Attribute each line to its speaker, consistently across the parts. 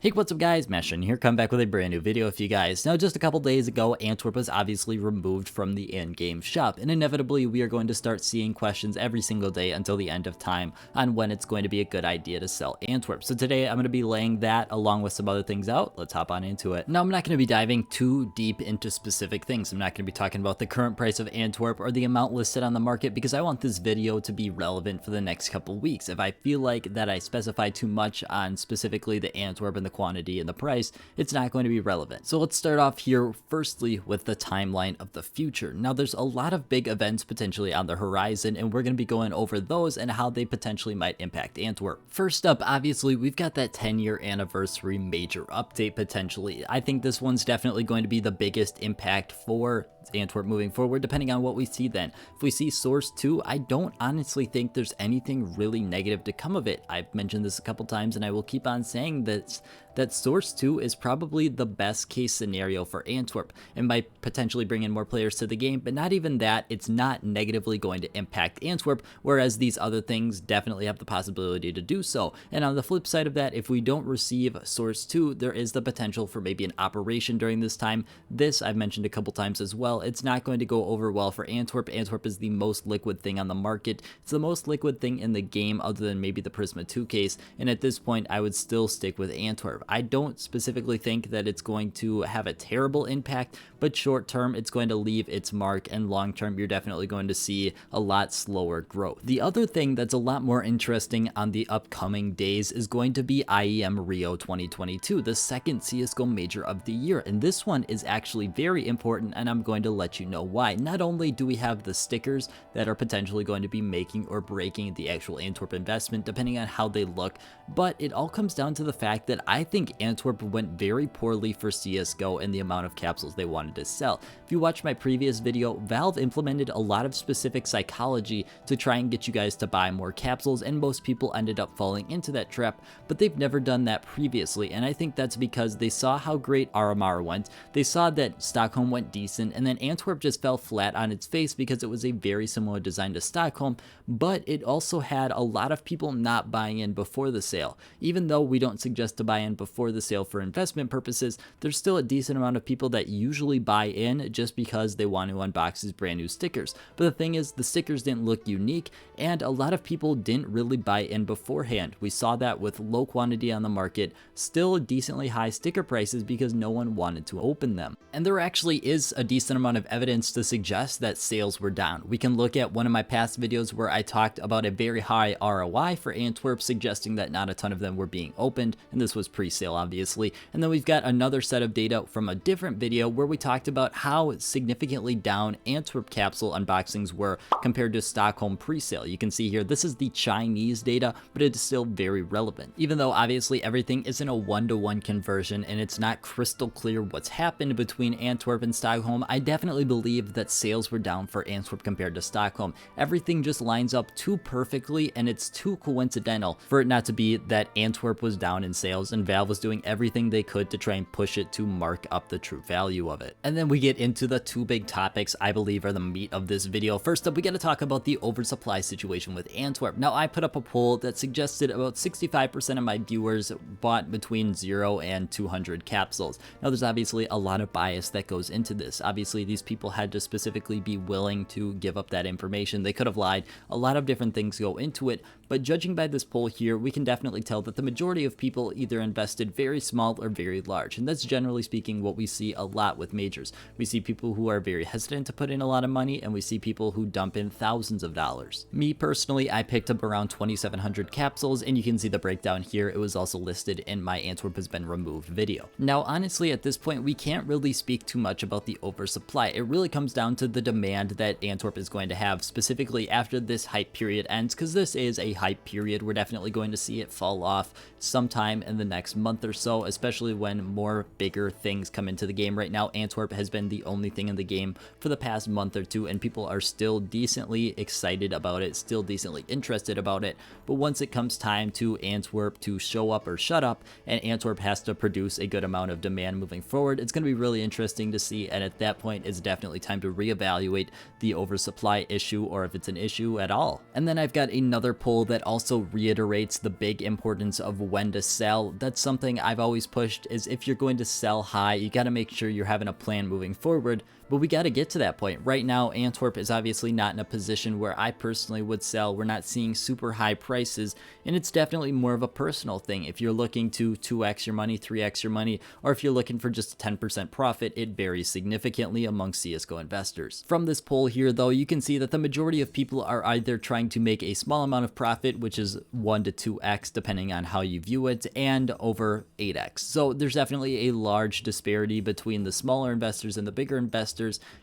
Speaker 1: Hey, what's up guys, Mashin here, come back with a brand new video for you guys. Now just a couple days ago, Antwerp was obviously removed from the in-game shop, and inevitably we are going to start seeing questions every single day until the end of time on when it's going to be a good idea to sell Antwerp. So today I'm going to be laying that along with some other things out. Let's hop on into it. Now I'm not going to be diving too deep into specific things. I'm not going to be talking about the current price of Antwerp or the amount listed on the market because I want this video to be relevant for the next couple weeks. If I feel like that I specify too much on specifically the Antwerp and the quantity and the price, it's not going to be relevant. So let's start off here firstly with the timeline of the future. Now there's a lot of big events potentially on the horizon, and we're going to be going over those and how they potentially might impact Antwerp. First up, obviously we've got that 10-year anniversary major update potentially. I think this one's definitely going to be the biggest impact for Antwerp moving forward, depending on what we see then. If we see Source 2, I don't honestly think there's anything really negative to come of it. I've mentioned this a couple times and I will keep on saying this, that Source 2 is probably the best case scenario for Antwerp and might potentially bring in more players to the game, but not even that, it's not negatively going to impact Antwerp, whereas these other things definitely have the possibility to do so. And on the flip side of that, if we don't receive Source 2, there is the potential for maybe an operation during this time. This I've mentioned a couple times as well. It's not going to go over well for Antwerp. Antwerp is the most liquid thing on the market. It's the most liquid thing in the game other than maybe the Prisma 2 case, and at this point I would still stick with Antwerp. I don't specifically think that it's going to have a terrible impact, but short term it's going to leave its mark, and long term you're definitely going to see a lot slower growth. The other thing that's a lot more interesting on the upcoming days is going to be IEM Rio 2022, the second CSGO major of the year, and this one is actually very important, and I'm going to let you know why. Not only do we have the stickers that are potentially going to be making or breaking the actual Antwerp investment depending on how they look, but it all comes down to the fact that I think Antwerp went very poorly for CSGO and the amount of capsules they wanted to sell. If you watch my previous video, Valve implemented a lot of specific psychology to try and get you guys to buy more capsules, and most people ended up falling into that trap, but they've never done that previously, and I think that's because they saw how great RMR went, they saw that Stockholm went decent, and then Antwerp just fell flat on its face because it was a very similar design to Stockholm, but it also had a lot of people not buying in before the sale. Even though we don't suggest to buy in before the sale for investment purposes, there's still a decent amount of people that usually buy in just because they want to unbox these brand new stickers. But the thing is, the stickers didn't look unique, and a lot of people didn't really buy in beforehand. We saw that with low quantity on the market, still decently high sticker prices because no one wanted to open them. And there actually is a decent amount of evidence to suggest that sales were down. We can look at one of my past videos where I talked about a very high ROI for Antwerp, suggesting that not a ton of them were being opened, and this was pre-sale obviously. And then we've got another set of data from a different video where we talked about how significantly down Antwerp capsule unboxings were compared to Stockholm pre-sale. You can see here, this is the Chinese data, but it is still very relevant. Even though obviously everything isn't a one-to-one conversion and it's not crystal clear what's happened between Antwerp and Stockholm, I definitely believe that sales were down for Antwerp compared to Stockholm. Everything just lines up too perfectly, and it's too coincidental for it not to be that Antwerp was down in sales and Valve was doing everything they could to try and push it to mark up the true value of it. And then we get into the two big topics I believe are the meat of this video. First up, we got to talk about the oversupply situation with Antwerp. Now I put up a poll that suggested about 65% of my viewers bought between 0 and 200 capsules. Now there's obviously a lot of bias that goes into this. Obviously these people had to specifically be willing to give up that information. They could have lied. A lot of different things go into it, but judging by this poll here, we can definitely tell that the majority of people either invested very small or very large, and that's generally speaking what we see a lot with majors. We see people who are very hesitant to put in a lot of money, and we see people who dump in thousands of dollars. Me personally, I picked up around 2,700 capsules, and you can see the breakdown here. It was also listed in my Antwerp has been removed video. Now honestly at this point we can't really speak too much about the oversupply. It really comes down to the demand that Antwerp is going to have specifically after this hype period ends, because this is a hype period. We're definitely going to see it fall off sometime in the next month or so, especially when more bigger things come into the game. Right now Antwerp has been the only thing in the game for the past month or two, and people are still decently excited about it, still decently interested about it, but once it comes time to Antwerp to show up or shut up, and Antwerp has to produce a good amount of demand moving forward, it's going to be really interesting to see, and at that point it's definitely time to reevaluate the oversupply issue, or if it's an issue at all. And then I've got another poll that also reiterates the big importance of when to sell. That's something I've always pushed, is if you're going to sell high, you got to make sure you're having a plan moving forward. But we got to get to that point. Right now, Antwerp is obviously not in a position where I personally would sell. We're not seeing super high prices, and it's definitely more of a personal thing. If you're looking to 2x your money, 3x your money, or if you're looking for just a 10% profit, it varies significantly among CSGO investors. From this poll here, though, you can see that the majority of people are either trying to make a small amount of profit, which is 1 to 2x depending on how you view it, and over 8x. So there's definitely a large disparity between the smaller investors and the bigger investors.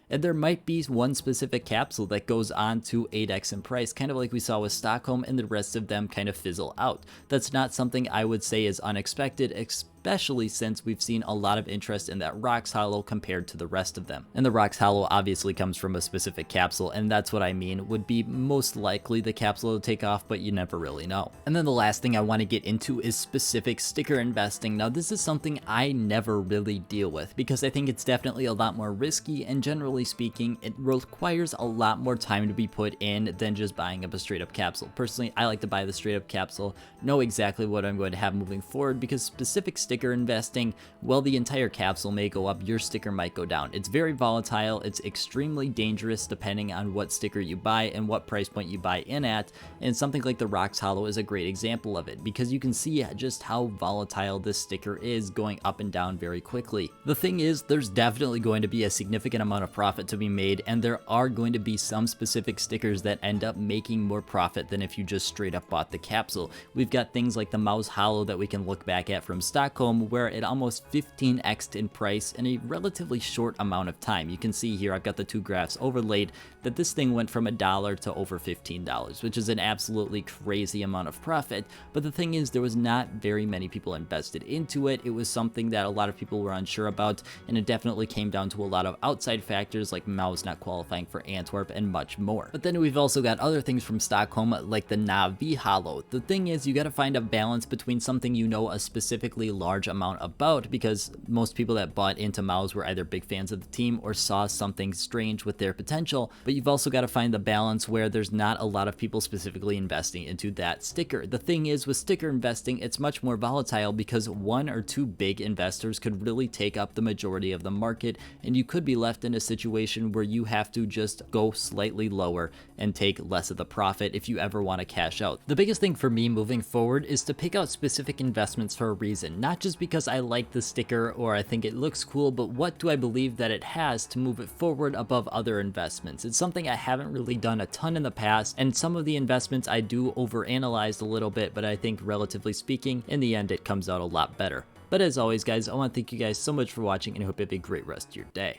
Speaker 1: And there might be one specific capsule that goes on to 8x in price, kind of like we saw with Stockholm, and the rest of them kind of fizzle out. That's not something I would say is unexpected, especially since we've seen a lot of interest in that Rocks Hollow compared to the rest of them. And the Rocks Hollow obviously comes from a specific capsule, and that's what I mean would be most likely the capsule to take off, but you never really know. And then the last thing I want to get into is specific sticker investing. Now this is something I never really deal with because I think it's definitely a lot more risky, and generally speaking it requires a lot more time to be put in than just buying up a straight up capsule. Personally, I like to buy the straight up capsule, know exactly what I'm going to have moving forward, because specific sticker investing, well, the entire capsule may go up, your sticker might go down. It's very volatile, it's extremely dangerous depending on what sticker you buy and what price point you buy in at, and something like the Rocks Hollow is a great example of it, because you can see just how volatile this sticker is, going up and down very quickly. The thing is, there's definitely going to be a significant amount of profit to be made, and there are going to be some specific stickers that end up making more profit than if you just straight up bought the capsule. We've got things like the Mouse Hollow that we can look back at from Stockholm, where it almost 15x'd in price in a relatively short amount of time. You can see here, I've got the two graphs overlaid, that this thing went from $1 to over $15, which is an absolutely crazy amount of profit. But the thing is, there was not very many people invested into it. It was something that a lot of people were unsure about, and it definitely came down to a lot of outside factors like Maus not qualifying for Antwerp and much more. But then we've also got other things from Stockholm like the Navi Hollow. The thing is, you got to find a balance between something you know a specifically large amount about, because most people that bought into Maus were either big fans of the team or saw something strange with their potential, but you've also got to find the balance where there's not a lot of people specifically investing into that sticker. The thing is, with sticker investing, it's much more volatile because 1 or 2 big investors could really take up the majority of the market, and you could be left in a situation where you have to just go slightly lower and take less of the profit if you ever want to cash out. The biggest thing for me moving forward is to pick out specific investments for a reason, not just because I like the sticker or I think it looks cool, but what do I believe that it has to move it forward above other investments. It's something I haven't really done a ton in the past, and some of the investments I do overanalyze a little bit, but I think relatively speaking, in the end it comes out a lot better. But as always guys, I want to thank you guys so much for watching, and I hope you have a great rest of your day.